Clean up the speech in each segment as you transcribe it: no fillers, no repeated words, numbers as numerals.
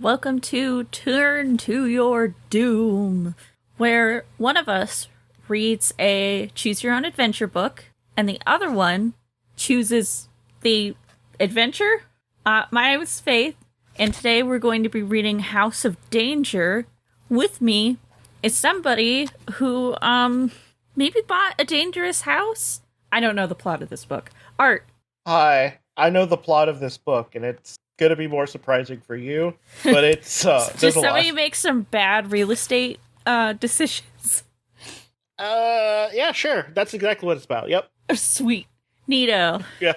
welcome to Turn to Your Doom, where one of us reads a choose your own adventure book and the other one chooses the adventure. My name is Faith, and today we're going to be reading House of Danger. With me is somebody who maybe bought a dangerous house. I don't know the plot of this book. Art. Hi, I know the plot of this book, and it's gonna be more surprising for you, but it's Did somebody make some bad real estate decisions? Yeah, sure. That's exactly what it's about. Yep. Oh, sweet. Neato. Yeah.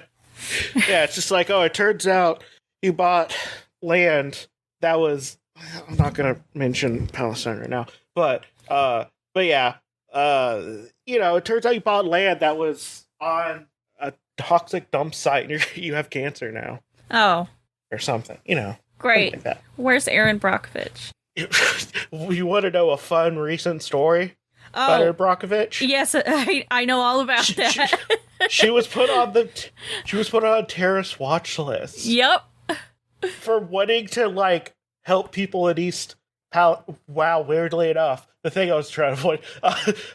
Yeah, it's just like, oh, it turns out you bought land that was, I'm not gonna mention Palestine right now, but yeah, it turns out you bought land that was on a toxic dump site and you have cancer now. Oh. Or something, Great. Like that. Where's Aaron Brockovich? You want to know a fun recent story about Aaron Brockovich? Yes, I know all about that. She was put on a terrorist watch list. Yep. For wanting to help people in East Wow, weirdly enough, the thing I was trying to avoid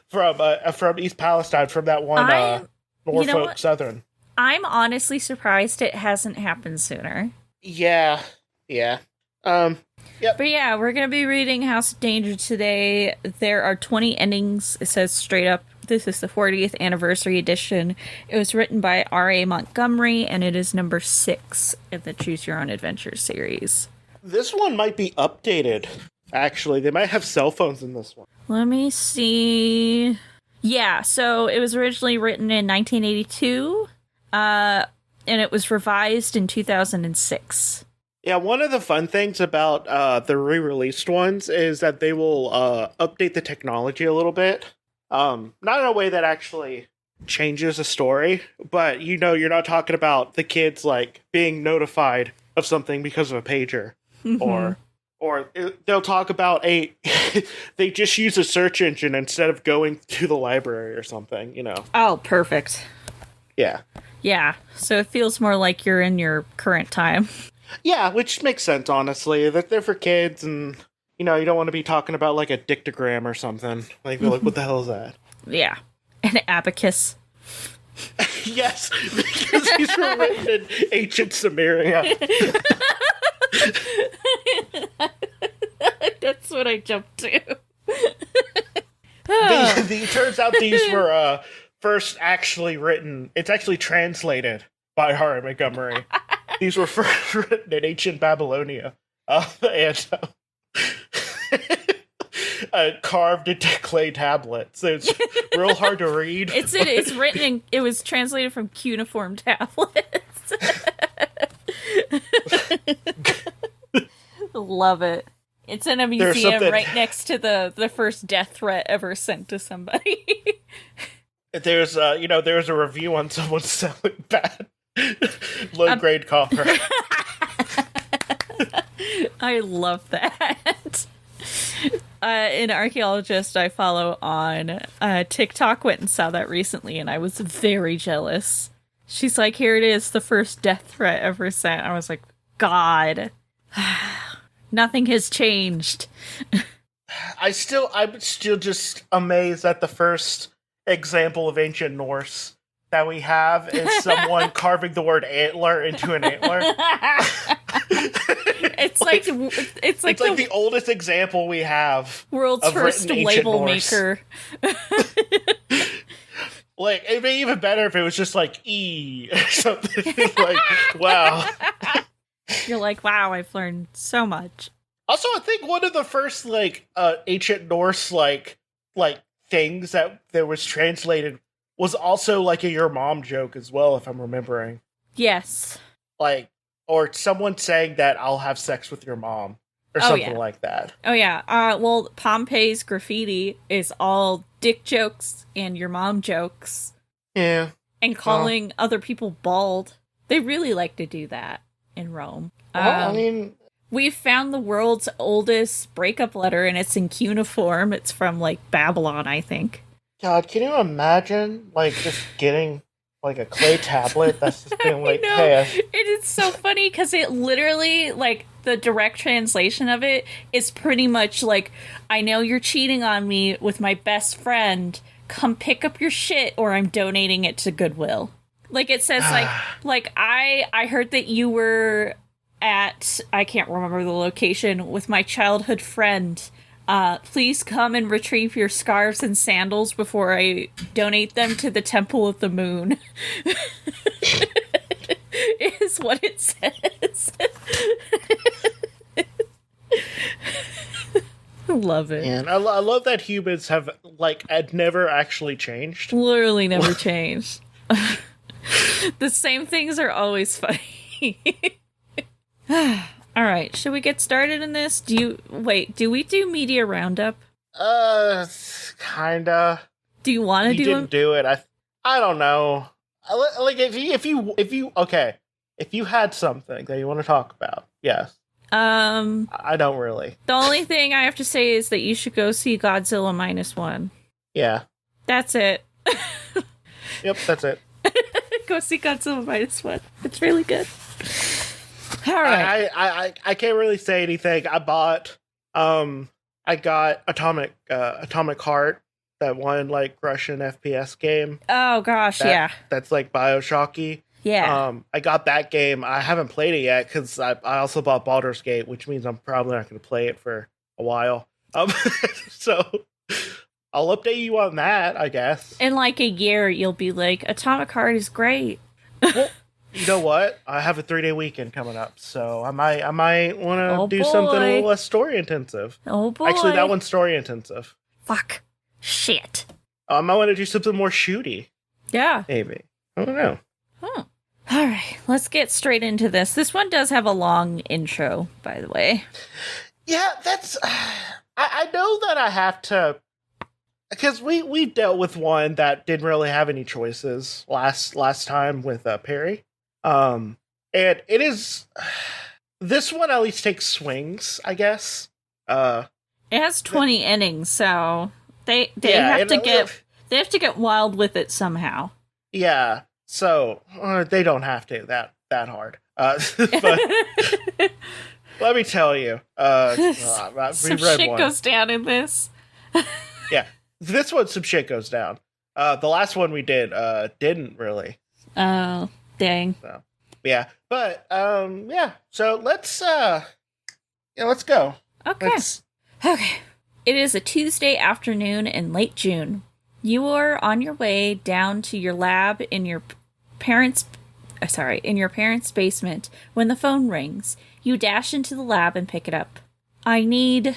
from East Palestine, from that one Norfolk Southern. I'm honestly surprised it hasn't happened sooner. Yeah. Yep. But yeah, we're going to be reading House of Danger today. There are 20 endings. It says straight up, this is the 40th anniversary edition. It was written by R.A. Montgomery, and it is number 6 in the Choose Your Own Adventure series. This one might be updated, actually. They might have cell phones in this one. Let me see. Yeah, so it was originally written in 1982, and it was revised in 2006. Yeah, one of the fun things about the re-released ones is that they will update the technology a little bit. Not in a way that actually changes the story, but you're not talking about the kids being notified of something because of a pager. Mm-hmm. Or they'll talk about they just use a search engine instead of going to the library or something, Oh, perfect. Yeah. Yeah, so it feels more like you're in your current time. Yeah, which makes sense, honestly. That they're for kids, and you don't want to be talking about a dictogram or something. What the hell is that? Yeah, an abacus. Yes, because these were written in ancient Samaria. That's what I jumped to. It turns out these were first actually written. It's actually translated by R.A. Montgomery. These were first written in ancient Babylonia, and carved into clay tablets. So it's real hard to read. It's written. It was translated from cuneiform tablets. Love it. It's in a museum right next to the first death threat ever sent to somebody. There's a review on someone selling bad low-grade copper. I love that. An archaeologist I follow on TikTok went and saw that recently, and I was very jealous. She's like, here it is, the first death threat ever sent. I was like, God. Nothing has changed. I'm still just amazed at the first example of ancient Norse that we have is someone carving the word antler into an antler. It's like the oldest example we have. World's first label maker. It'd be even better if it was just E or something. Wow. You're like, wow, I've learned so much. Also, I think one of the first ancient Norse things that was translated was also a your mom joke as well, if I'm remembering. Yes. Or someone saying that I'll have sex with your mom or something like that. Oh yeah. Well, Pompeii's graffiti is all dick jokes and your mom jokes. Yeah. And calling other people bald. They really like to do that in Rome. Well, we've found the world's oldest breakup letter, and it's in cuneiform. It's from Babylon, I think. God, can you imagine just getting like a clay tablet. That's just being like, I know. hey, It is so funny because it literally, like, the direct translation of it is pretty much like, I know you're cheating on me with my best friend. Come pick up your shit or I'm donating it to Goodwill. Like, it says, like I heard that you were at, I can't remember the location, with my childhood friend. Please come and retrieve your scarves and sandals before I donate them to the Temple of the Moon. Is what it says. I love it. and I love that humans have had never actually changed. Literally never changed. The same things are always funny. All right, should we get started in this? Do we do media roundup? Kinda. Do you want to You do didn't do it. I don't know. Like if you had something that you want to talk about, yes. I don't really. The only thing I have to say is that you should go see Godzilla -1. Yeah. That's it. Yep, that's it. Go see Godzilla -1. It's really good. All right. I can't really say anything. I got Atomic Heart, that one Russian FPS game. Oh gosh, yeah. That's like BioShocky. Yeah. I got that game. I haven't played it yet because I also bought Baldur's Gate, which means I'm probably not going to play it for a while. So I'll update you on that, I guess. In like a year, you'll be like, Atomic Heart is great. Well, you know what? I have a 3-day weekend coming up, so I might want to do boy. something a little less story intensive. Oh boy. Actually, that one's story intensive. Fuck. Shit. I might want to do something more shooty. Yeah. Maybe. I don't know. Huh. All right, let's get straight into this. This one does have a long intro, by the way. Yeah, that's... I know that I have to... Because we dealt with one that didn't really have any choices last time with Perry. And it is... This one at least takes swings, I guess. It has 20 innings, so they have to get wild with it somehow. Yeah, so they don't have to that hard. But let me tell you, Some shit goes down in this. Yeah, this one, some shit goes down. The last one we did didn't really. Oh, dang. So, yeah, but yeah. So let's go. Okay. Okay. It is a Tuesday afternoon in late June. You are on your way down to your lab in your parents' basement when the phone rings. You dash into the lab and pick it up. I need,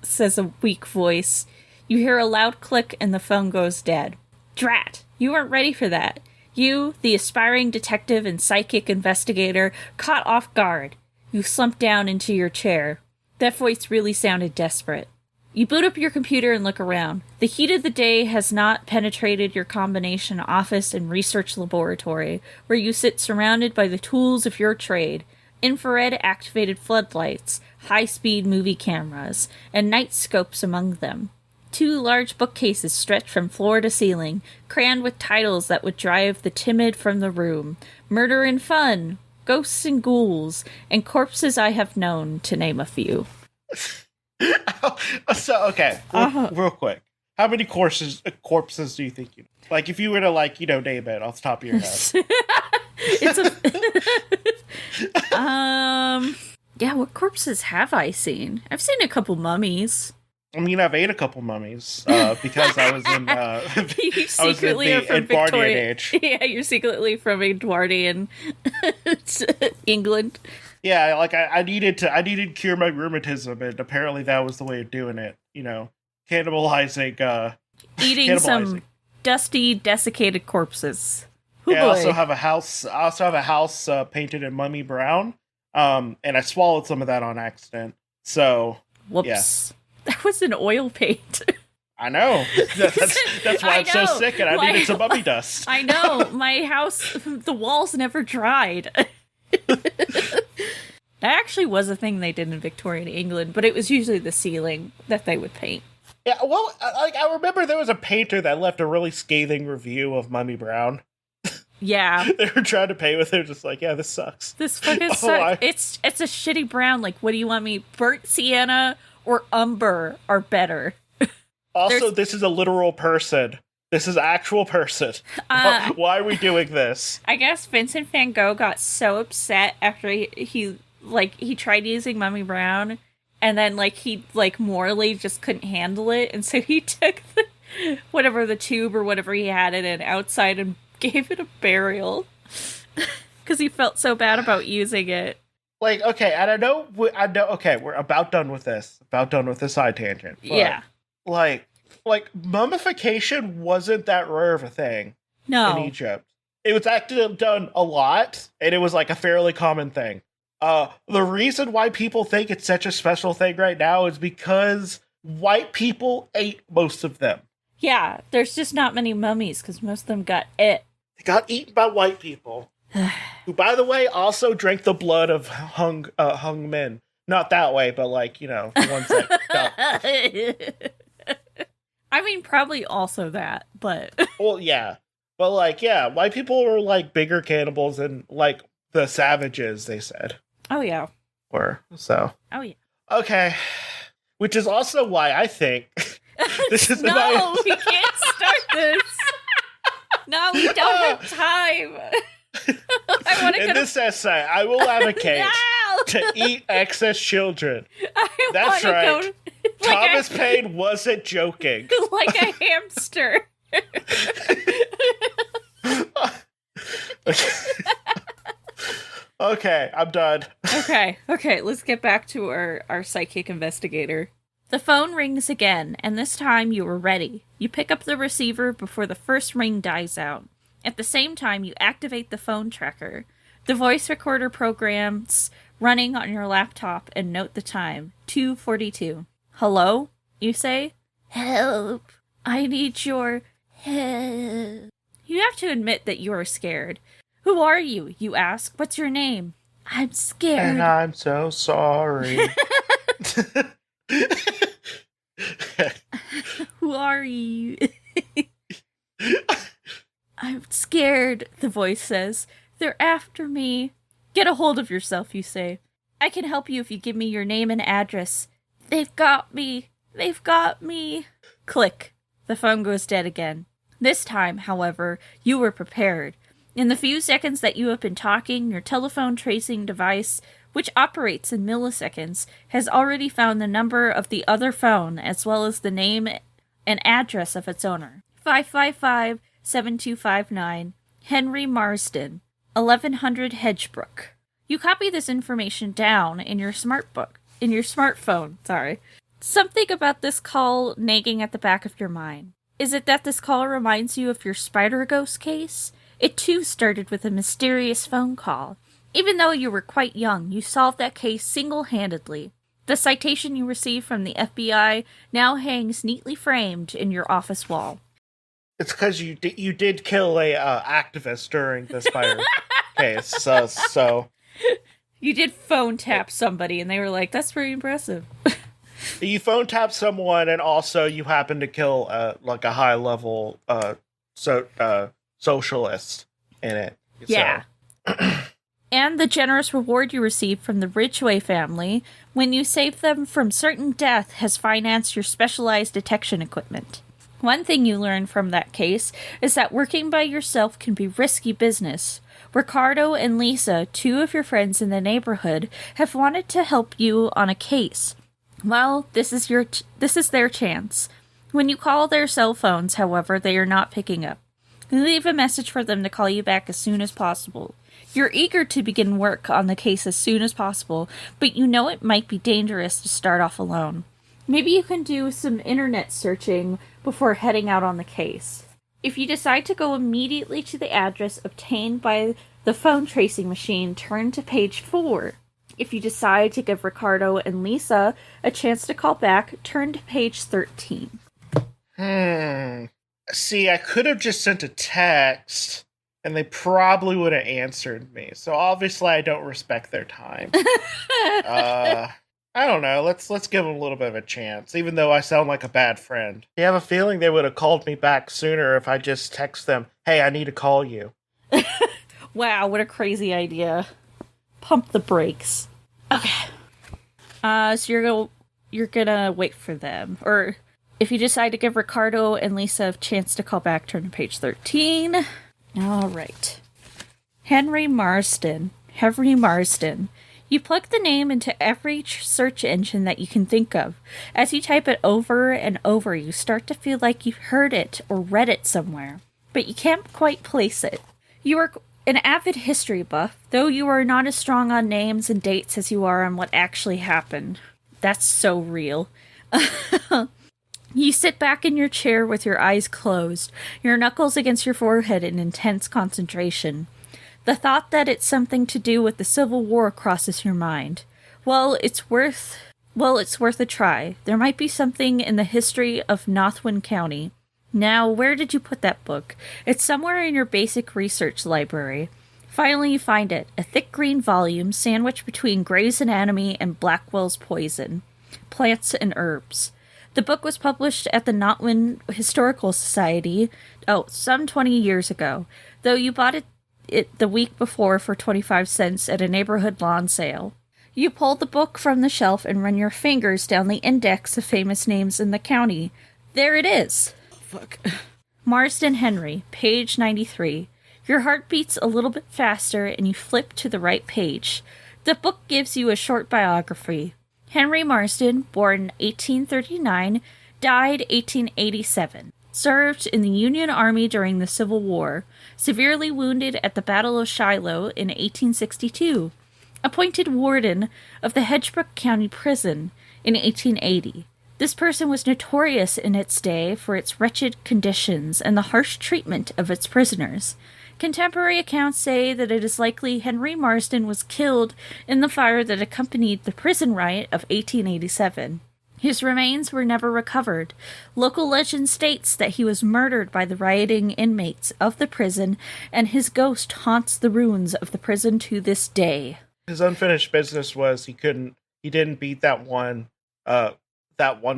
says a weak voice. You hear a loud click and the phone goes dead. Drat, you weren't ready for that. You, the aspiring detective and psychic investigator, caught off guard. You slumped down into your chair. That voice really sounded desperate. You boot up your computer and look around. The heat of the day has not penetrated your combination office and research laboratory, where you sit surrounded by the tools of your trade: infrared-activated floodlights, high-speed movie cameras, and night scopes among them. 2 large bookcases stretch from floor to ceiling, crammed with titles that would drive the timid from the room. Murder and Fun, Ghosts and Ghouls, and Corpses I Have Known, to name a few. So, okay, real quick. How many corpses do you think you know? Like, if you were to, name it off the top of your head. Yeah, what corpses have I seen? I've seen a couple mummies. I mean, I've ate a couple mummies, because I was in, You secretly are from Edwardian Victoria. age. Yeah, you're secretly from Edwardian England. Yeah, I needed to cure my rheumatism, and apparently that was the way of doing it. Cannibalizing, Eating some dusty, desiccated corpses. Yeah, I also have a house painted in mummy brown. And I swallowed some of that on accident. So, whoops. Yeah. That was an oil paint. I know. That's why I'm so sick, and I needed some mummy dust. I know. My house, the walls never dried. That actually was a thing they did in Victorian England, but it was usually the ceiling that they would paint. Yeah, well, I remember there was a painter that left a really scathing review of Mummy Brown. Yeah. They were trying to pay with it, just like, yeah, this sucks. This fucking sucks. It's a shitty brown. Like, what do you want me? Burnt sienna or umber are better. Also, this is a literal person. This is actual person. Why are we doing this? I guess Vincent van Gogh got so upset after he tried using Mummy Brown, and then he morally just couldn't handle it, and so he took the tube or whatever he had it in outside and gave it a burial because he felt so bad about using it. Okay, and I know. Okay, we're about done with this. About done with the side tangent. But, yeah. Mummification wasn't that rare of a thing in Egypt. It was actually done a lot, and it was a fairly common thing. The reason why people think it's such a special thing right now is because white people ate most of them. Yeah, there's just not many mummies because most of them got it. They got eaten by white people, who, by the way, also drank the blood of hung men. Not that way, but the ones that got... I mean, probably also that, but... Well, yeah. But, white people were, bigger cannibals than, the savages, they said. Oh, yeah. Were, so. Oh, yeah. Okay. Which is also why I think... this is no, we can't start this! No, we don't have time! In this essay, I will advocate to eat excess children. That's right. Thomas Paine wasn't joking. Like a hamster. Okay, I'm done. Okay, let's get back to our psychic investigator. The phone rings again, and this time you are ready. You pick up the receiver before the first ring dies out. At the same time, you activate the phone tracker. The voice recorder program's running on your laptop and note the time, 2:42. Hello? You say? Help. I need your help. You have to admit that you are scared. Who are you? You ask. What's your name? I'm scared. And I'm so sorry. Who are you? I'm scared, the voice says. They're after me. Get a hold of yourself, you say. I can help you if you give me your name and address. They've got me. They've got me. Click. The phone goes dead again. This time, however, you were prepared. In the few seconds that you have been talking, your telephone tracing device, which operates in milliseconds, has already found the number of the other phone as well as the name and address of its owner. 555-7259, Henry Marsden, 1100 Hedgebrook. You copy this information down in your smartphone. Something about this call nagging at the back of your mind. Is it that this call reminds you of your spider ghost case? It too started with a mysterious phone call. Even though you were quite young, you solved that case single-handedly. The citation you received from the FBI now hangs neatly framed in your office wall. It's because you did kill a activist during the spider case, so... You did phone tap somebody, and they were like, that's pretty impressive. You phone tap someone, and also you happen to kill a high-level socialist in it. Yeah. So. And the generous reward you received from the Ridgway family when you saved them from certain death has financed your specialized detection equipment. One thing you learned from that case is that working by yourself can be risky business. Ricardo and Lisa, two of your friends in the neighborhood, have wanted to help you on a case. Well, this is their chance. When you call their cell phones, however, they are not picking up. You leave a message for them to call you back as soon as possible. You're eager to begin work on the case as soon as possible, but you know it might be dangerous to start off alone. Maybe you can do some internet searching before heading out on the case. If you decide to go immediately to the address obtained by the phone tracing machine, turn to page 4. If you decide to give Ricardo and Lisa a chance to call back, turn to page 13. See, I could have just sent a text, and they probably would have answered me. So obviously I don't respect their time. I don't know. Let's give them a little bit of a chance, even though I sound like a bad friend. You have a feeling they would have called me back sooner if I just text them, "Hey, I need to call you." Wow, what a crazy idea. Pump the brakes. Okay. So you're gonna wait for them, or if you decide to give Ricardo and Lisa a chance to call back, turn to page 13. All right. Henry Marsden. You plug the name into every search engine that you can think of. As you type it over and over, you start to feel like you've heard it or read it somewhere, but you can't quite place it. You are an avid history buff, though you are not as strong on names and dates as you are on what actually happened. That's so real. You sit back in your chair with your eyes closed, your knuckles against your forehead in intense concentration. The thought that it's something to do with the Civil War crosses your mind. Well, it's worth a try. There might be something in the history of Nothwin County. Now, where did you put that book? It's somewhere in your basic research library. Finally, you find it, a thick green volume sandwiched between Gray's Anatomy and Blackwell's Poison, Plants and Herbs. The book was published at the Notwin Historical Society, some 20 years ago, though you bought it the week before for 25 cents at a neighborhood lawn sale. You pull the book from the shelf and run your fingers down the index of famous names in the county. There it is. Fuck. Marsden Henry, page 93. Your heart beats a little bit faster and you flip to the right page. The book gives you a short biography. Henry Marsden, born 1839, died 1887. Served in the Union Army during the Civil War. Severely wounded at the Battle of Shiloh in 1862. Appointed warden of the Hedgebrook County Prison in 1880. This person was notorious in its day for its wretched conditions and the harsh treatment of its prisoners. Contemporary accounts say that it is likely Henry Marsden was killed in the fire that accompanied the prison riot of 1887. His remains were never recovered. Local legend states that he was murdered by the rioting inmates of the prison, and his ghost haunts the ruins of the prison to this day. His unfinished business was he didn't beat that one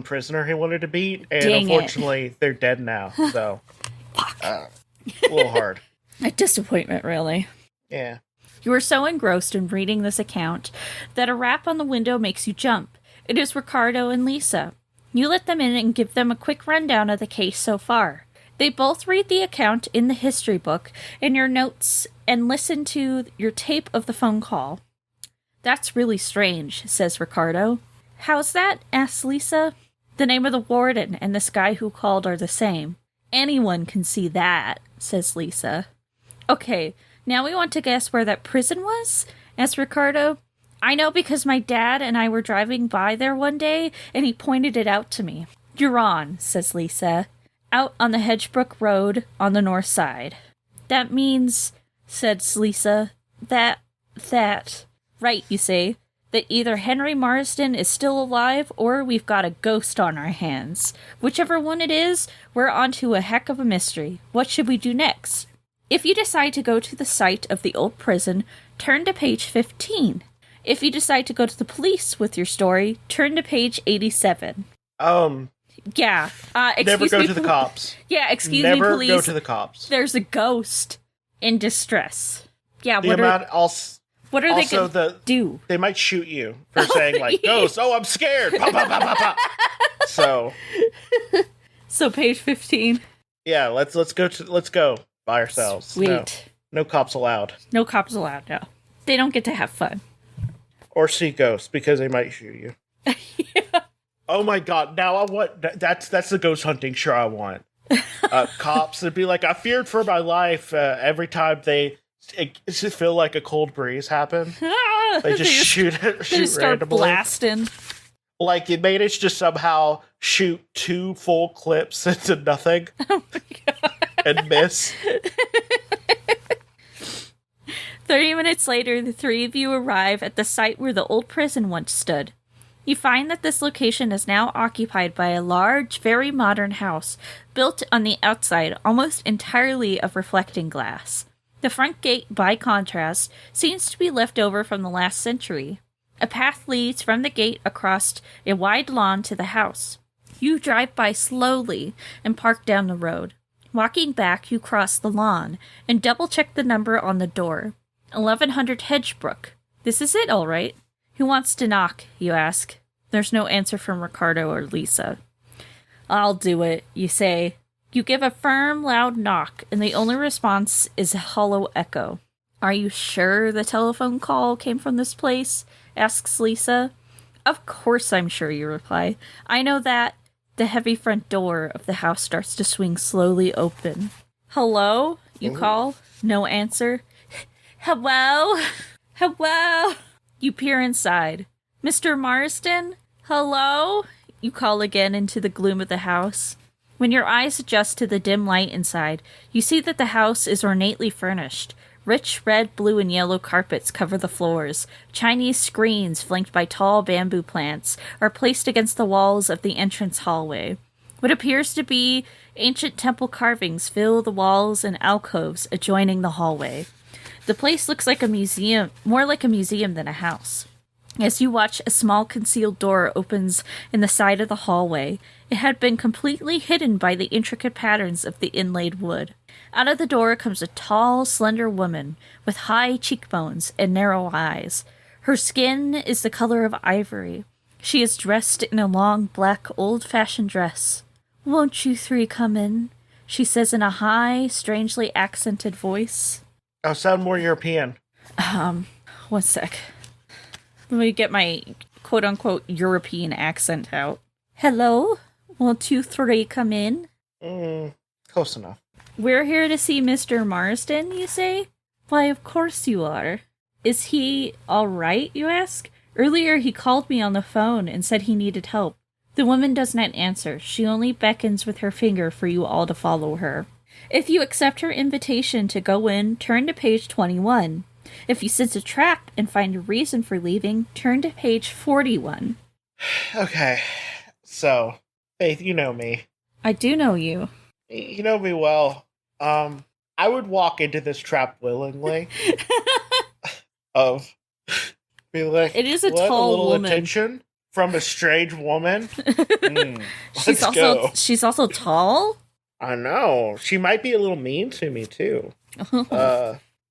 prisoner he wanted to beat, and unfortunately they're dead now. So, a little hard. A disappointment, really. Yeah. You are so engrossed in reading this account that a rap on the window makes you jump. It is Ricardo and Lisa. You let them in and give them a quick rundown of the case so far. They both read the account in the history book in your notes and listen to your tape of the phone call. That's really strange, says Ricardo. How's that? Asks Lisa. The name of the warden and this guy who called are the same. Anyone can see that, says Lisa. Okay, now we want to guess where that prison was? Asks Ricardo. I know because my dad and I were driving by there one day, and he pointed it out to me. You're on, says Lisa. Out on the Hedgebrook Road on the north side. That means, says Lisa, that, right, you say, that either Henry Marsden is still alive or we've got a ghost on our hands. Whichever one it is, we're onto a heck of a mystery. What should we do next? If you decide to go to the site of the old prison, turn to page 15. If you decide to go to the police with your story, turn to page 87. Yeah. Never go to the cops. Yeah, excuse me, police. Never go to the cops. There's a ghost in distress. Yeah, what are they going to do? They might shoot you for saying, like, ghost, oh, I'm scared. Pop, pop, pop, pop, pop. So page 15. Yeah, let's go by ourselves. Sweet. No cops allowed. No cops allowed, no. They don't get to have fun. Or see ghosts, because they might shoot you. Yeah. Oh my god, now I want... That's the ghost hunting show I want. Cops would be like, I feared for my life every time it just feel like a cold breeze happen. They just shoot start randomly. Blasting. Like, it managed to somehow shoot 2 full clips into nothing. Oh my god. And miss. 30 minutes later, the three of you arrive at the site where the old prison once stood. You find that this location is now occupied by a large, very modern house, built on the outside almost entirely of reflecting glass. The front gate, by contrast, seems to be left over from the last century. A path leads from the gate across a wide lawn to the house. You drive by slowly and park down the road. Walking back, you cross the lawn and double-check the number on the door. 1100 Hedgebrook. This is it, all right. Who wants to knock, you ask. There's no answer from Ricardo or Lisa. I'll do it, you say. You give a firm, loud knock, and the only response is a hollow echo. Are you sure the telephone call came from this place? Asks Lisa. Of course I'm sure, you reply. I know that. The heavy front door of the house starts to swing slowly open. Hello? You call. No answer. Hello? Hello? You peer inside. Mr. Marsden? Hello? You call again into the gloom of the house. When your eyes adjust to the dim light inside, you see that the house is ornately furnished. Rich red, blue, and yellow carpets cover the floors. Chinese screens, flanked by tall bamboo plants, are placed against the walls of the entrance hallway. What appears to be ancient temple carvings fill the walls and alcoves adjoining the hallway. The place looks like a museum, more like a museum than a house. As you watch, a small concealed door opens in the side of the hallway. It had been completely hidden by the intricate patterns of the inlaid wood. Out of the door comes a tall, slender woman with high cheekbones and narrow eyes. Her skin is the color of ivory. She is dressed in a long, black, old-fashioned dress. Won't you three come in? She says in a high, strangely accented voice. I'll sound more European. 1 sec. Let me get my quote-unquote European accent out. Hello? Won't you three come in? Close enough. We're here to see Mr. Marsden, you say? Why, of course you are. Is he all right, you ask? Earlier he called me on the phone and said he needed help. The woman does not answer. She only beckons with her finger for you all to follow her. If you accept her invitation to go in, turn to page 21. If you sense a trap and find a reason for leaving, turn to page 41. Okay, so, Faith, you know me. I do know you. You know me well. I would walk into this trap willingly. Of be like, it is a what, tall a little woman. attention from a strange woman. Let's go. She's also tall. I know she might be a little mean to me too.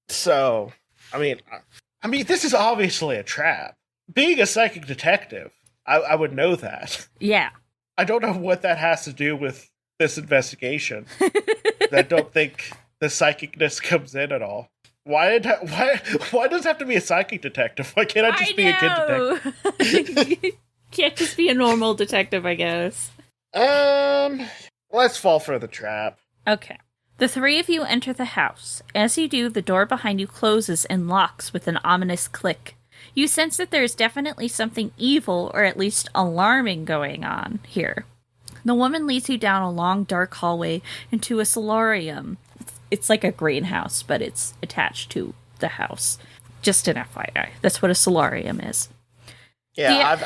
So I mean, this is obviously a trap. Being a psychic detective, I would know that. Yeah. I don't know what that has to do with this investigation. I don't think the psychicness comes in at all. Why does it have to be a psychic detective? Why can't I just be a good detective? Can't just be a normal detective, I guess. Let's fall for the trap. Okay. The three of you enter the house. As you do, the door behind you closes and locks with an ominous click. You sense that there is definitely something evil, or at least alarming, going on here. The woman leads you down a long, dark hallway into a solarium. It's like a greenhouse, but it's attached to the house. Just an FYI. That's what a solarium is. Yeah,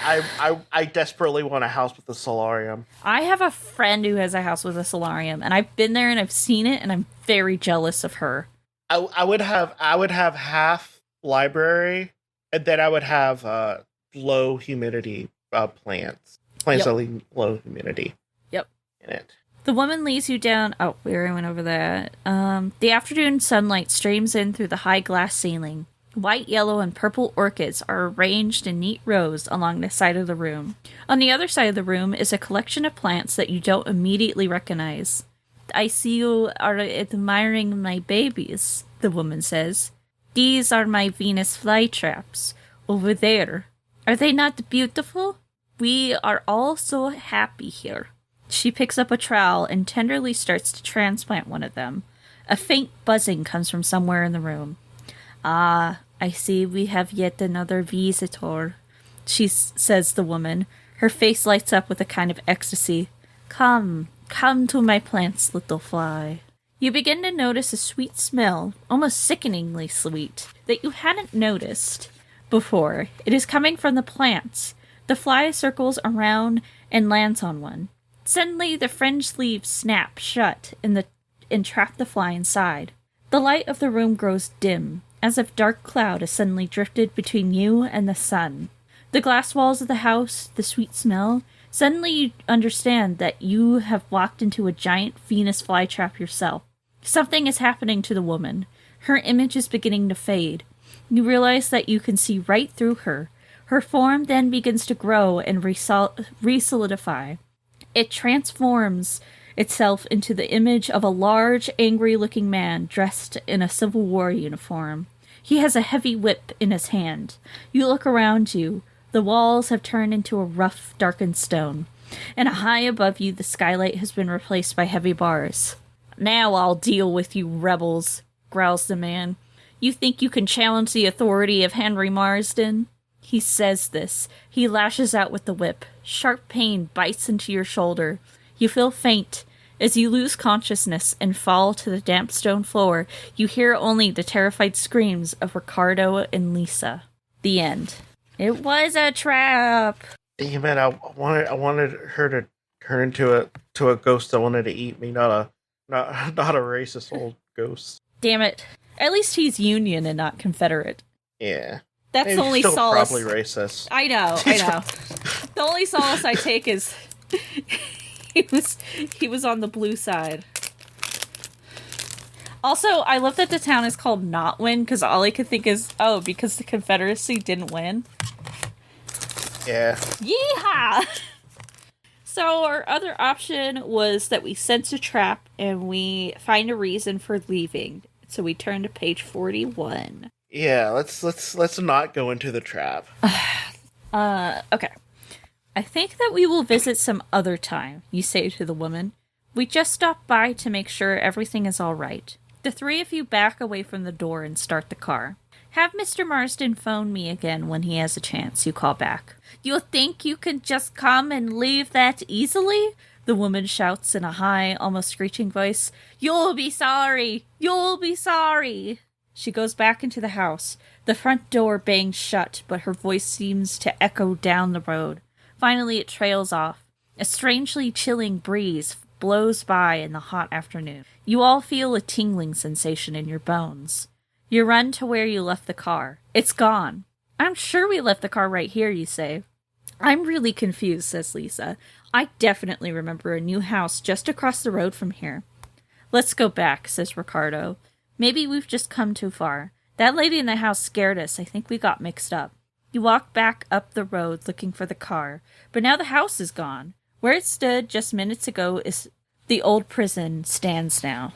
I desperately want a house with a solarium. I have a friend who has a house with a solarium, and I've been there and I've seen it, and I'm very jealous of her. I would have half library, and then I would have low humidity plants. Plants that leave low humidity. Yep. In it. The woman leads you down. Oh, we already went over that. The afternoon sunlight streams in through the high glass ceiling. White, yellow, and purple orchids are arranged in neat rows along the side of the room. On the other side of the room is a collection of plants that you don't immediately recognize. I see you are admiring my babies, the woman says. These are my Venus flytraps, over there. Are they not beautiful? We are all so happy here. She picks up a trowel and tenderly starts to transplant one of them. A faint buzzing comes from somewhere in the room. Ah, I see we have yet another visitor, says the woman. Her face lights up with a kind of ecstasy. Come to my plants, little fly. You begin to notice a sweet smell, almost sickeningly sweet, that you hadn't noticed before. It is coming from the plants. The fly circles around and lands on one. Suddenly, the fringed leaves snap shut and trap the fly inside. The light of the room grows dim, as if dark cloud has suddenly drifted between you and the sun. The glass walls of the house, the sweet smell. Suddenly you understand that you have walked into a giant Venus flytrap yourself. Something is happening to the woman. Her image is beginning to fade. You realize that you can see right through her. Her form then begins to grow and re-solidify. It transforms itself into the image of a large, angry-looking man dressed in a Civil War uniform. He has a heavy whip in his hand. You look around you. The walls have turned into a rough, darkened stone, and high above you the skylight has been replaced by heavy bars. "Now I'll deal with you rebels," growls the man. "You think you can challenge the authority of Henry Marsden?" He says this. He lashes out with the whip. Sharp pain bites into your shoulder. You feel faint. As you lose consciousness and fall to the damp stone floor, you hear only the terrified screams of Ricardo and Lisa. The end. It was a trap. Damn it! I wanted her to turn into a ghost that wanted to eat me, not a racist old ghost. Damn it! At least he's Union and not Confederate. Yeah, that's the only solace. Probably racist. I know. The only solace I take is he was on the blue side. Also, I love that the town is called Not Win, because all I could think is, because the Confederacy didn't win. Yeah. Yeehaw! So our other option was that we sense a trap and we find a reason for leaving. So we turn to page 41. Yeah, let's not go into the trap. Okay. I think that we will visit some other time, you say to the woman. We just stopped by to make sure everything is all right. The three of you back away from the door and start the car. Have Mr. Marsden phone me again when he has a chance, you call back. You think you can just come and leave that easily? The woman shouts in a high, almost screeching voice. You'll be sorry! You'll be sorry! She goes back into the house. The front door bangs shut, but her voice seems to echo down the road. Finally it trails off. A strangely chilling breeze blows by in the hot afternoon. You all feel a tingling sensation in your bones. You run to where you left the car. It's gone. I'm sure we left the car right here, you say. I'm really confused, says Lisa. I definitely remember a new house just across the road from here. Let's go back, says Ricardo. Maybe we've just come too far. That lady in the house scared us. I think we got mixed up. You walk back up the road looking for the car, but now the house is gone. Where it stood just minutes ago is the old prison stands now.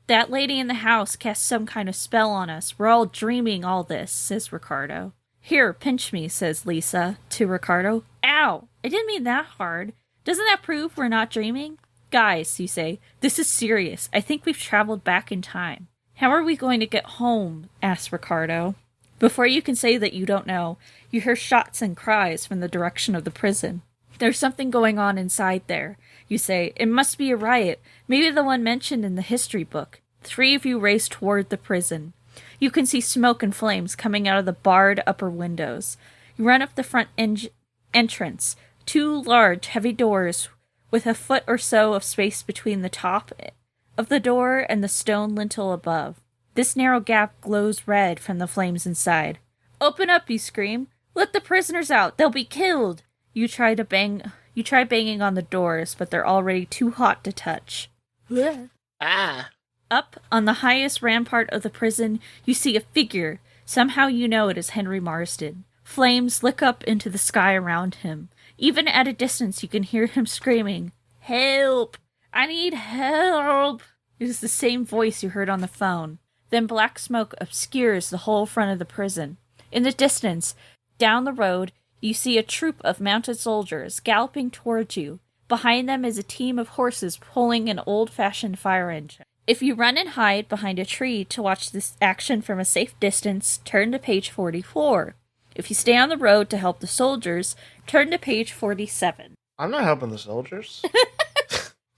That lady in the house cast some kind of spell on us. We're all dreaming all this, says Ricardo. Here, pinch me, says Lisa to Ricardo. Ow! I didn't mean that hard. Doesn't that prove we're not dreaming? Guys, you say, this is serious. I think we've traveled back in time. How are we going to get home? Asks Ricardo. Before you can say that you don't know, you hear shots and cries from the direction of the prison. There's something going on inside there. You say, it must be a riot, maybe the one mentioned in the history book. Three of you race toward the prison. You can see smoke and flames coming out of the barred upper windows. You run up the front entrance. Two large, heavy doors with a foot or so of space between the top of the door and the stone lintel above. This narrow gap glows red from the flames inside. Open up, you scream. Let the prisoners out. They'll be killed. You try banging on the doors, but they're already too hot to touch. Ah! Up on the highest rampart of the prison, you see a figure. Somehow you know it is Henry Marsden. Flames lick up into the sky around him. Even at a distance, you can hear him screaming, Help! I need help! It is the same voice you heard on the phone. Then black smoke obscures the whole front of the prison. In the distance, down the road, you see a troop of mounted soldiers galloping towards you. Behind them is a team of horses pulling an old-fashioned fire engine. If you run and hide behind a tree to watch this action from a safe distance, turn to page 44. If you stay on the road to help the soldiers, turn to page 47. I'm not helping the soldiers.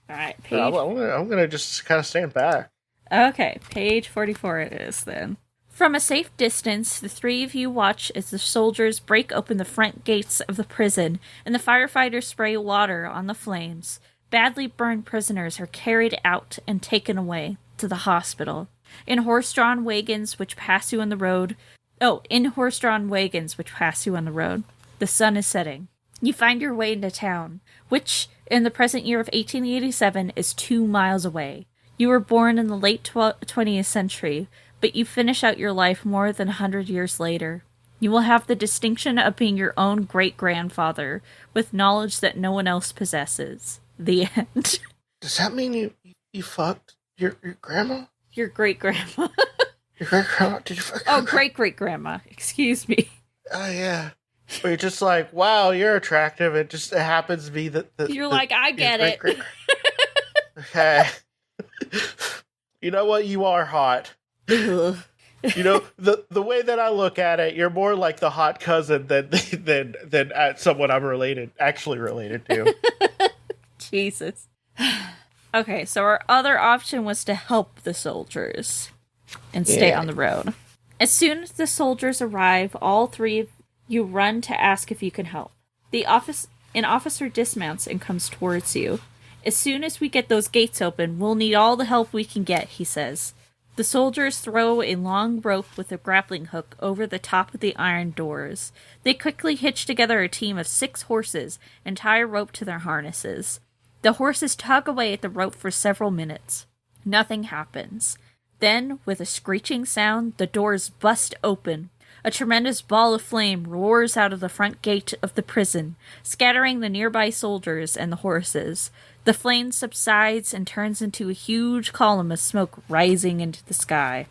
Alright, page... I'm gonna just kind of stand back. Okay, page 44 it is, then. From a safe distance, the three of you watch as the soldiers break open the front gates of the prison, and the firefighters spray water on the flames. Badly burned prisoners are carried out and taken away to the hospital. In horse-drawn wagons which pass you on the road, Oh, in horse-drawn wagons which pass you on the road. The sun is setting. You find your way into town, which, in the present year of 1887, is 2 miles away. You were born in the late 20th century, but you finish out your life more than 100 years later. You will have the distinction of being your own great-grandfather, with knowledge that no one else possesses. The end. Does that mean you fucked your grandma? Your great-grandma. Your great-grandma? Did you fuck Oh, great-great-grandma. Excuse me. Oh, yeah. Where you're just like, wow, you're attractive. It happens to be that... You're like, I get it. Okay. You know what? You are hot. You know, the way that I look at it, you're more like the hot cousin than someone I'm actually related to. Jesus. Okay, so our other option was to help the soldiers and stay on the road. As soon as the soldiers arrive, all three of you run to ask if you can help. An officer dismounts and comes towards you. As soon as we get those gates open, we'll need all the help we can get, he says. The soldiers throw a long rope with a grappling hook over the top of the iron doors. They quickly hitch together a team of 6 horses and tie a rope to their harnesses. The horses tug away at the rope for several minutes. Nothing happens. Then, with a screeching sound, the doors bust open. A tremendous ball of flame roars out of the front gate of the prison, scattering the nearby soldiers and the horses. The flame subsides and turns into a huge column of smoke rising into the sky.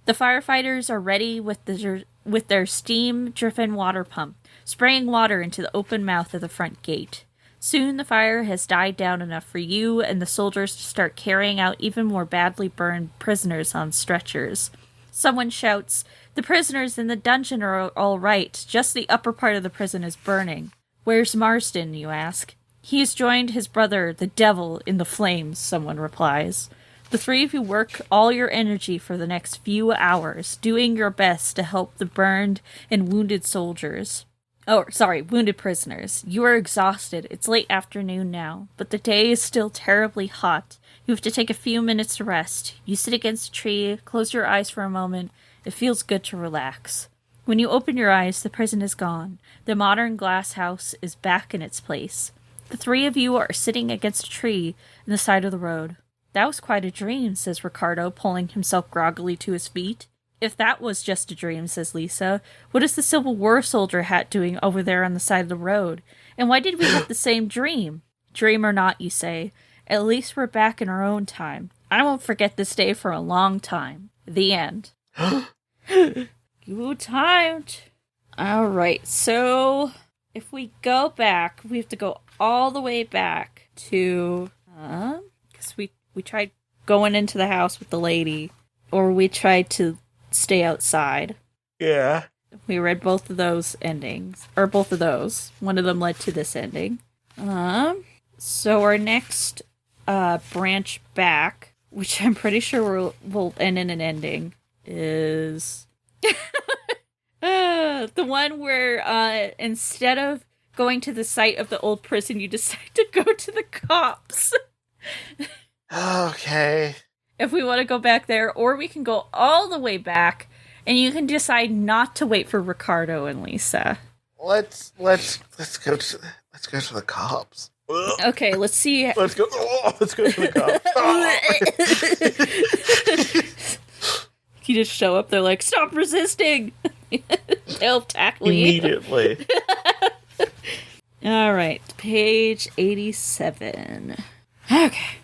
The firefighters are ready with their steam-driven water pump, spraying water into the open mouth of the front gate. Soon the fire has died down enough for you and the soldiers to start carrying out even more badly burned prisoners on stretchers. Someone shouts, "The prisoners in the dungeon are all right, just the upper part of the prison is burning." "Where's Marsden?" you ask. "He has joined his brother, the devil, in the flames," someone replies. The three of you work all your energy for the next few hours, doing your best to help the burned and wounded soldiers. Wounded prisoners. You are exhausted. It's late afternoon now, but the day is still terribly hot. You have to take a few minutes to rest. You sit against a tree, close your eyes for a moment. It feels good to relax. When you open your eyes, the prison is gone. The modern glass house is back in its place. The three of you are sitting against a tree in the side of the road. "That was quite a dream," says Ricardo, pulling himself groggily to his feet. "If that was just a dream," says Lisa, "what is the Civil War soldier hat doing over there on the side of the road? And why did we have the same dream?" "Dream or not," you say, "at least we're back in our own time. I won't forget this day for a long time." The end. Good timed. Alright, so if we go back, we have to go all the way back to, because we tried going into the house with the lady, or we tried to stay outside. Yeah. We read both of those endings, or both of those. One of them led to this ending. So our next branch back, which I'm pretty sure will end in an ending, is the one where instead of going to the site of the old prison, you decide to go to the cops. Okay. If we want to go back there, or we can go all the way back, and you can decide not to wait for Ricardo and Lisa. Let's go to the cops. Okay, let's see. Let's go to the cops. You just show up, they're like, "Stop resisting!" They'll tackle you. Immediately. Alright, page 87. Okay.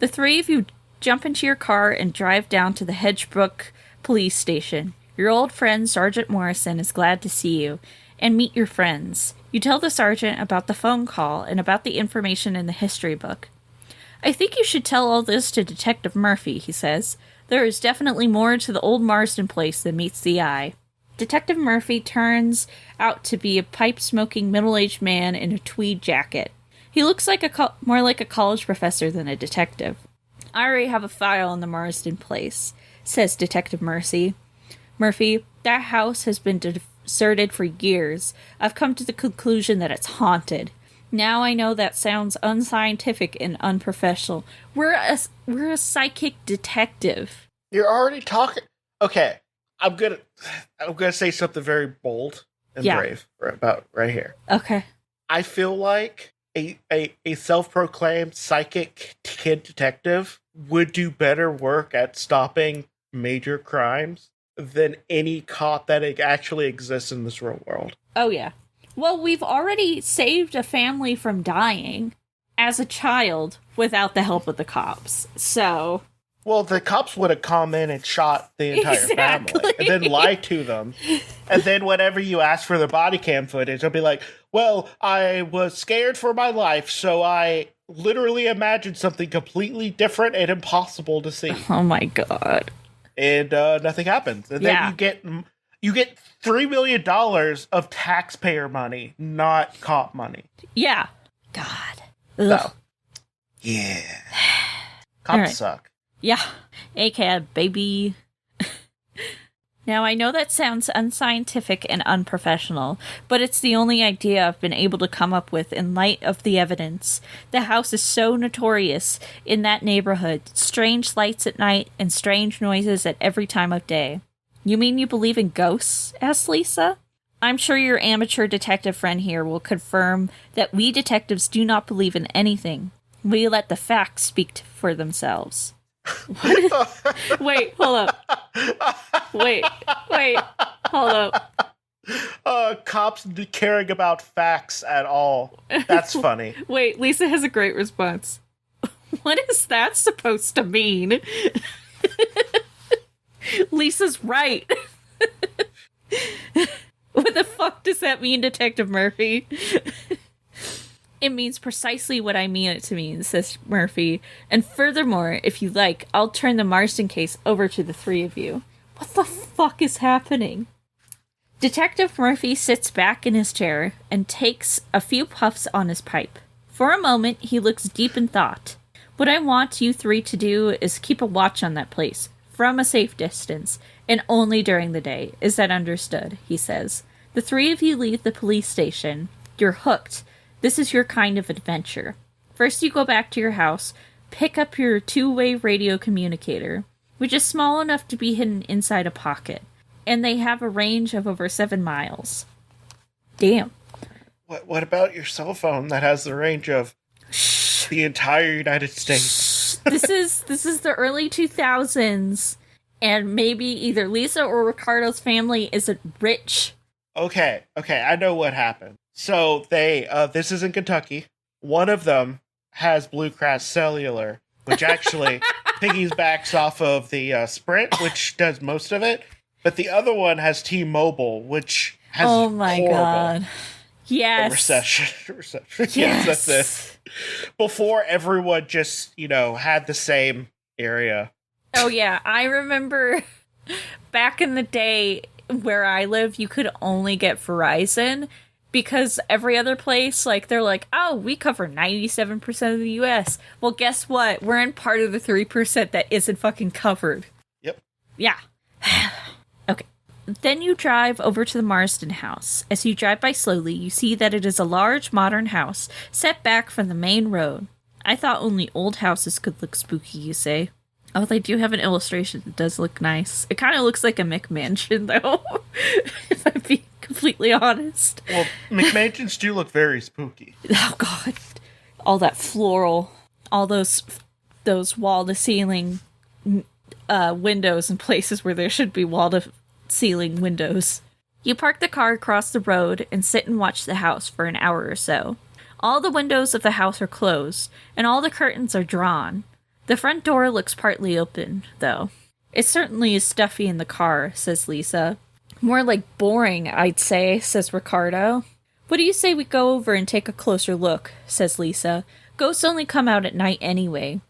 The three of you jump into your car and drive down to the Hedgebrook police station. Your old friend, Sergeant Morrison, is glad to see you, and meet your friends. You tell the sergeant about the phone call and about the information in the history book. "I think you should tell all this to Detective Murphy," he says. "There is definitely more to the old Marsden place than meets the eye." Detective Murphy turns out to be a pipe-smoking middle-aged man in a tweed jacket. He looks like more like a college professor than a detective. "I already have a file on the Marsden place," says Detective Murphy. "That house has been deserted for years. I've come to the conclusion that it's haunted. Now I know that sounds unscientific and unprofessional. We're a psychic detective." You're already talking. Okay. I'm gonna say something very bold and brave about right here. Okay. I feel like a self-proclaimed psychic kid detective would do better work at stopping major crimes than any cop that actually exists in this real world. Oh, yeah. Well, we've already saved a family from dying as a child without the help of the cops. So... Well, the cops would have come in and shot the entire family and then lied to them. And then whenever you ask for the body cam footage, they'll be like, well, I was scared for my life, so I literally imagined something completely different and impossible to see. Oh my god. And nothing happens. And then you get $3 million of taxpayer money, not cop money. Yeah. God. So, yeah. Cops suck. Yeah, ACAB, baby. Now, I know that sounds unscientific and unprofessional, but it's the only idea I've been able to come up with in light of the evidence. The house is so notorious in that neighborhood. Strange lights at night and strange noises at every time of day. You mean you believe in ghosts? Asked Lisa. I'm sure your amateur detective friend here will confirm that we detectives do not believe in anything. We let the facts speak for themselves. Wait, hold up. Wait, hold up. Cops caring about facts at all. That's funny. Wait, Lisa has a great response. What is that supposed to mean? Lisa's right. What the fuck does that mean, Detective Murphy? It means precisely what I mean it to mean, says Murphy. And furthermore, if you like, I'll turn the Marston case over to the three of you. What the fuck is happening? Detective Murphy sits back in his chair and takes a few puffs on his pipe. For a moment, he looks deep in thought. What I want you three to do is keep a watch on that place, from a safe distance, and only during the day. Is that understood? He says. The three of you leave the police station. You're hooked. This is your kind of adventure. First, you go back to your house, pick up your two-way radio communicator, which is small enough to be hidden inside a pocket, and they have a range of over 7 miles. Damn. What about your cell phone that has the range of the entire United States? This is the early 2000s, and maybe either Lisa or Ricardo's family isn't rich. Okay, I know what happened. So this is in Kentucky. One of them has Blue Cross Cellular, which actually piggybacks off of the Sprint, which does most of it. But the other one has T-Mobile, which has God. Yes. Recession. Yes. Yes, that's it. Before everyone just, had the same area. Oh yeah, I remember back in the day where I live, you could only get Verizon. Because every other place, they're like, oh, we cover 97% of the U.S. Well, guess what? We're in part of the 3% that isn't fucking covered. Yep. Yeah. Okay. Then you drive over to the Marsden house. As you drive by slowly, you see that it is a large, modern house set back from the main road. I thought only old houses could look spooky, you say. Oh, they do have an illustration that does look nice. It kind of looks like a McMansion, though, if I'm being completely honest. Well, McMansions do look very spooky. Oh, God. All that floral, all those wall-to-ceiling windows in places where there should be wall-to-ceiling windows. You park the car across the road and sit and watch the house for an hour or so. All the windows of the house are closed, and all the curtains are drawn. The front door looks partly open, though. It certainly is stuffy in the car, says Lisa. More like boring, I'd say, says Ricardo. What do you say we go over and take a closer look, says Lisa. Ghosts only come out at night anyway,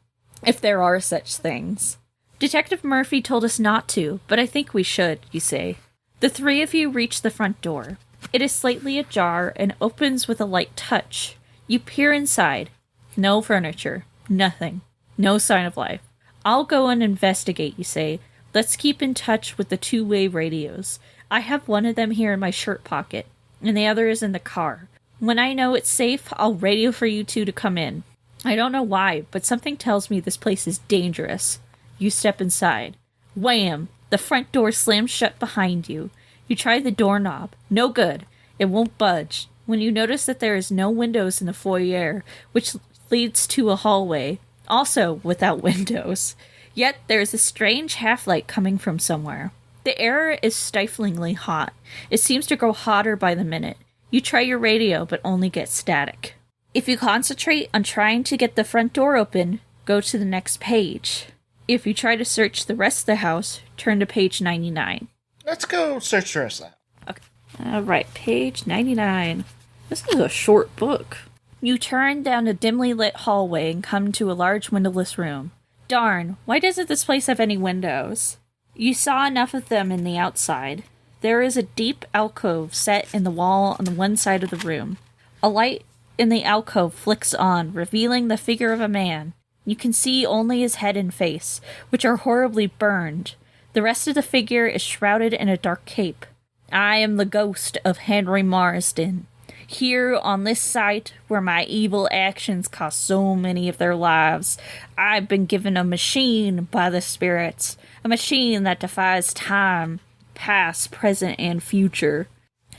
if there are such things. Detective Murphy told us not to, but I think we should, you say. The three of you reach the front door. It is slightly ajar and opens with a light touch. You peer inside. No furniture. Nothing. No sign of life. I'll go and investigate, you say. Let's keep in touch with the two-way radios. I have one of them here in my shirt pocket, and the other is in the car. When I know it's safe, I'll radio for you two to come in. I don't know why, but something tells me this place is dangerous. You step inside. Wham! The front door slams shut behind you. You try the doorknob. No good. It won't budge. When you notice that there is no windows in the foyer, which leads to a hallway, also without windows. Yet there is a strange half-light coming from somewhere. The air is stiflingly hot. It seems to grow hotter by the minute. You try your radio, but only get static. If you concentrate on trying to get the front door open, go to the next page. If you try to search the rest of the house, turn to page 99. Let's go search the rest of that. Okay. Alright, page 99. This is a short book. You turn down a dimly lit hallway and come to a large windowless room. Darn, why doesn't this place have any windows? You saw enough of them in the outside. There is a deep alcove set in the wall on the one side of the room. A light in the alcove flicks on, revealing the figure of a man. You can see only his head and face, which are horribly burned. The rest of the figure is shrouded in a dark cape. I am the ghost of Henry Marsden. Here on this site, where my evil actions cost so many of their lives, I've been given a machine by the spirits, a machine that defies time, past, present, and future.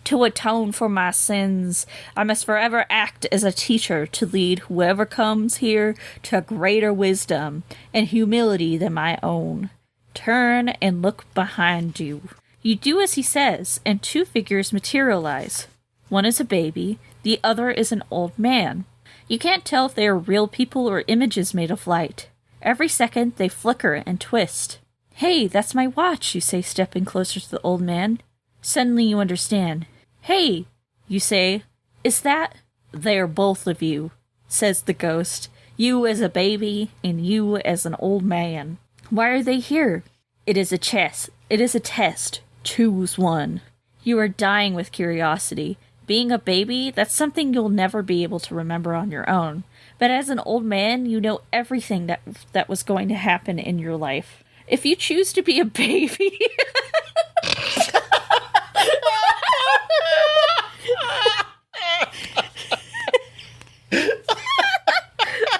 To atone for my sins, I must forever act as a teacher to lead whoever comes here to a greater wisdom and humility than my own. Turn and look behind you. You do as he says, and two figures materialize. One is a baby, the other is an old man. You can't tell if they are real people or images made of light. Every second they flicker and twist. Hey, that's my watch, you say, stepping closer to the old man. Suddenly you understand. Hey, you say, is that? They are both of you, says the ghost. You as a baby, and you as an old man. Why are they here? It is a chess. It is a test. Choose one. You are dying with curiosity. Being a baby, that's something you'll never be able to remember on your own. But as an old man, you know everything that was going to happen in your life. If you choose to be a baby...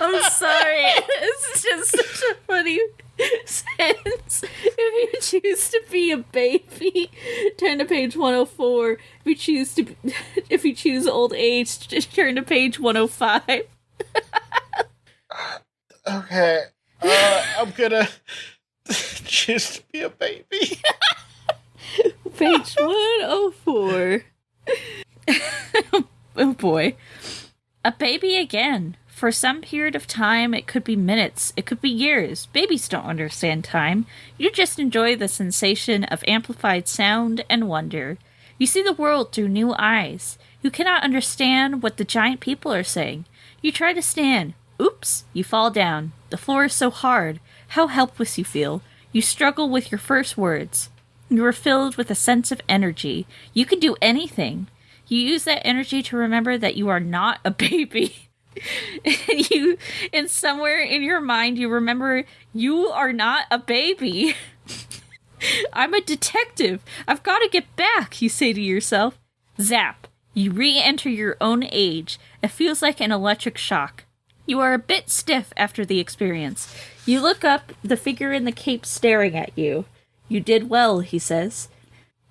I'm sorry. It's just such a funny sentence. If you choose to be a baby, turn to page 104. If you choose old age, just turn to page 105. Okay. I'm gonna choose to be a baby. Page 104. Oh boy. A baby again. For some period of time, it could be minutes, it could be years. Babies don't understand time. You just enjoy the sensation of amplified sound and wonder. You see the world through new eyes. You cannot understand what the giant people are saying. You try to stand. Oops, you fall down. The floor is so hard. How helpless you feel. You struggle with your first words. You are filled with a sense of energy. You can do anything. You use that energy to remember that you are not a baby. And somewhere in your mind, you remember you are not a baby. I'm a detective. I've got to get back, you say to yourself. Zap. You re-enter your own age. It feels like an electric shock. You are a bit stiff after the experience. You look up, the figure in the cape staring at you. You did well, he says.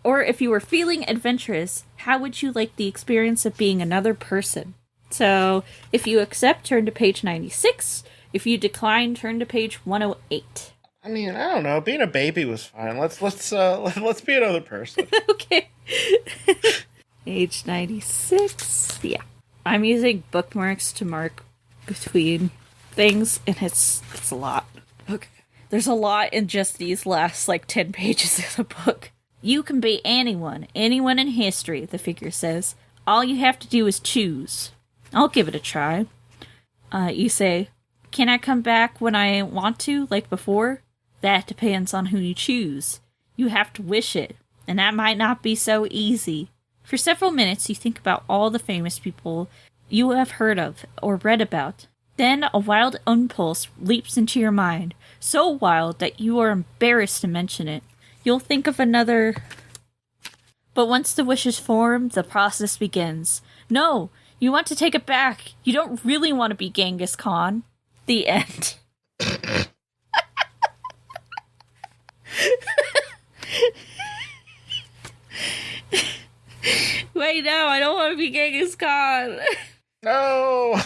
Or if you were feeling adventurous, how would you like the experience of being another person? So, if you accept, turn to page 96. If you decline, turn to page 108. I mean, I don't know. Being a baby was fine. Let's be another person. Okay. Page 96. Yeah. I'm using bookmarks to mark between things, and it's a lot. Okay. There's a lot in just these last, 10 pages of the book. You can be anyone in history, the figure says. All you have to do is choose. I'll give it a try. You say, can I come back when I want to, like before? That depends on who you choose. You have to wish it, and that might not be so easy. For several minutes, you think about all the famous people you have heard of or read about. Then a wild impulse leaps into your mind, so wild that you are embarrassed to mention it. You'll think of another... But once the wish is formed, the process begins. No! You want to take it back. You don't really want to be Genghis Khan. The end. I know, I don't want to be Genghis Khan. No.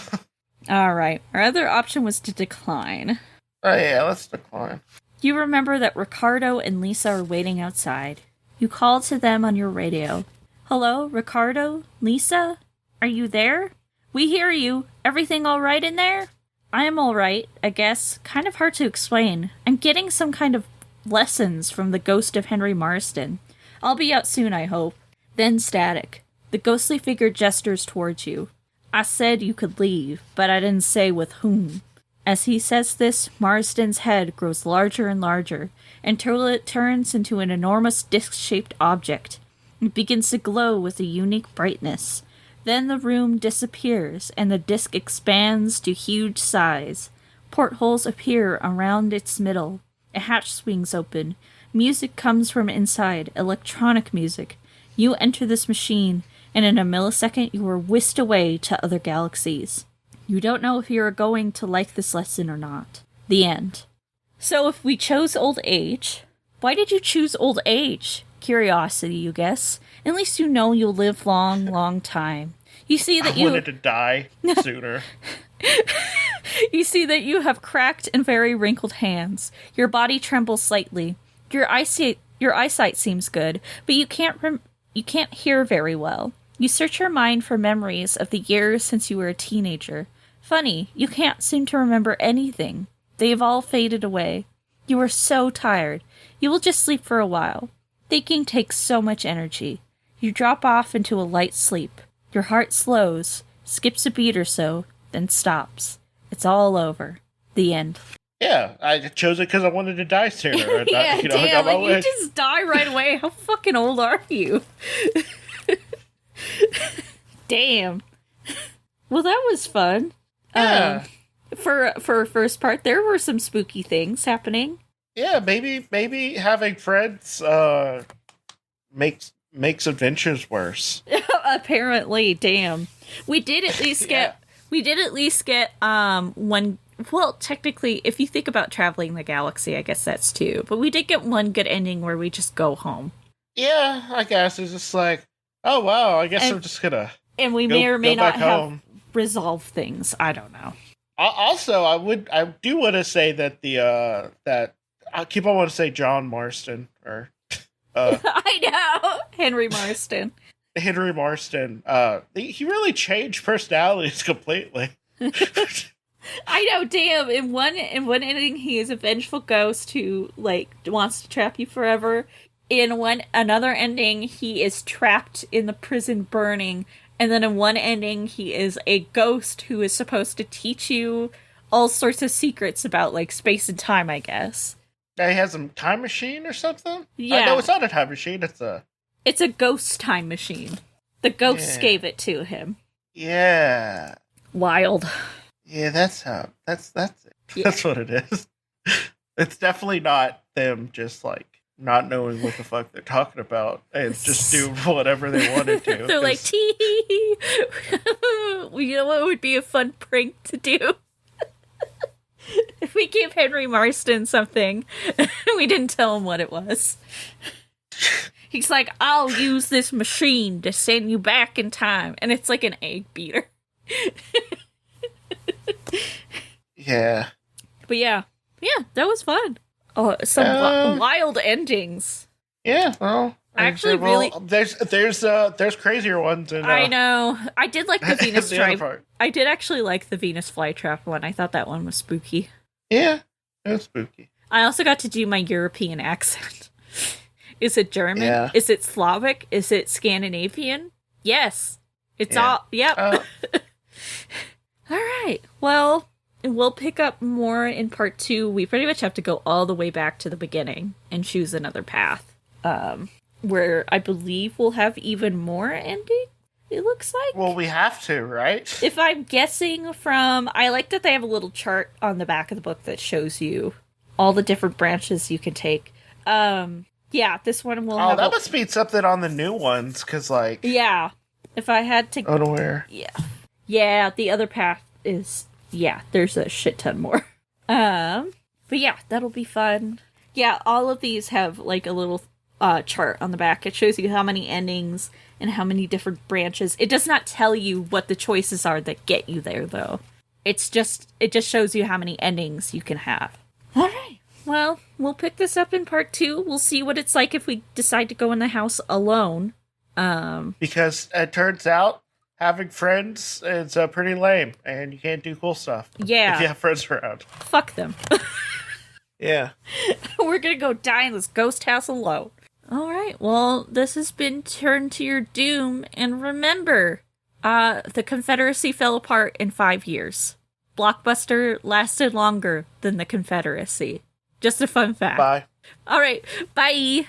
Alright, our other option was to decline. Oh yeah, let's decline. You remember that Ricardo and Lisa are waiting outside. You call to them on your radio. Hello, Ricardo? Lisa? Are you there? We hear you. Everything all right in there? I am all right, I guess. Kind of hard to explain. I'm getting some kind of lessons from the ghost of Henry Marston. I'll be out soon, I hope. Then static. The ghostly figure gestures towards you. I said you could leave, but I didn't say with whom. As he says this, Marston's head grows larger and larger, until it turns into an enormous disc-shaped object. It begins to glow with a unique brightness. Then the room disappears, and the disc expands to huge size. Portholes appear around its middle. A hatch swings open. Music comes from inside, electronic music. You enter this machine, and in a millisecond you are whisked away to other galaxies. You don't know if you are going to like this lesson or not. The end. So if we chose old age, why did you choose old age? Curiosity, you guess. At least you know you'll live long, long time. You see that I wanted to die sooner. You see that you have cracked and very wrinkled hands. Your body trembles slightly. Your eyesight seems good, but you can't hear very well. You search your mind for memories of the years since you were a teenager. Funny, you can't seem to remember anything. They've all faded away. You are so tired. You will just sleep for a while. Thinking takes so much energy. You drop off into a light sleep. Your heart slows, skips a beat or so, then stops. It's all over. The end. Yeah, I chose it because I wanted to die sooner. Yeah, I damn, got my like, wish. you just die right away. How fucking old are you? Damn. Well, that was fun. Yeah. For first part, there were some spooky things happening. Yeah, maybe having friends makes adventures worse. Apparently, damn. We did at least get one. Well, technically, if you think about traveling the galaxy, I guess that's two. But we did get one good ending where we just go home. Yeah, I guess it's just like, oh wow, I guess I'm just gonna. And we may or may not have resolved things. I don't know. Also, I do want to say that that I keep on want to say John Marston or I know Henry Marston. Henry Marston. He really changed personalities completely. I know, damn. In one ending, he is a vengeful ghost who wants to trap you forever. In another ending, he is trapped in the prison burning. And then in one ending, he is a ghost who is supposed to teach you all sorts of secrets about space and time, I guess. He has a time machine or something? Yeah. No, it's not a time machine. It's a ghost time machine. The ghosts gave it to him. Yeah. Wild. Yeah, that's it. Yeah. That's what it is. It's definitely not them just not knowing what the fuck they're talking about and just do whatever they wanted to. They're like, tee. You know what would be a fun prank to do? If we gave Henry Marston something, we didn't tell him what it was. He's like, I'll use this machine to send you back in time. And it's like an egg beater. Yeah. But yeah, that was fun. Oh, some wild endings. Yeah, well, actually, really, there's crazier ones. I know. I did like the Venus flytrap. I did actually like the Venus flytrap one. I thought that one was spooky. Yeah, it was spooky. I also got to do my European accent. Is it German? Yeah. Is it Slavic? Is it Scandinavian? Yes. It's all. Yep. All right. Well, we'll pick up more in part 2. We pretty much have to go all the way back to the beginning and choose another path. Where I believe we'll have even more ending, it looks like. Well, we have to, right? If I'm guessing from... I like that they have a little chart on the back of the book that shows you all the different branches you can take. Yeah, this one will have... Oh, that must be something on the new ones, because, Yeah. If I had to... Unaware. Yeah. Yeah, the other path is... Yeah, there's a shit ton more. But yeah, that'll be fun. Yeah, all of these have a little chart on the back. It shows you how many endings and how many different branches. It does not tell you what the choices are that get you there, though. It just shows you how many endings you can have. All right. Well, we'll pick this up in part 2. We'll see what it's like if we decide to go in the house alone. Because it turns out having friends is pretty lame, and you can't do cool stuff. Yeah. If you have friends around. Fuck them. Yeah. We're gonna go die in this ghost house alone. Alright, well, this has been Turn to Your Doom, and remember, the Confederacy fell apart in 5 years. Blockbuster lasted longer than the Confederacy. Just a fun fact. Bye. Alright, bye!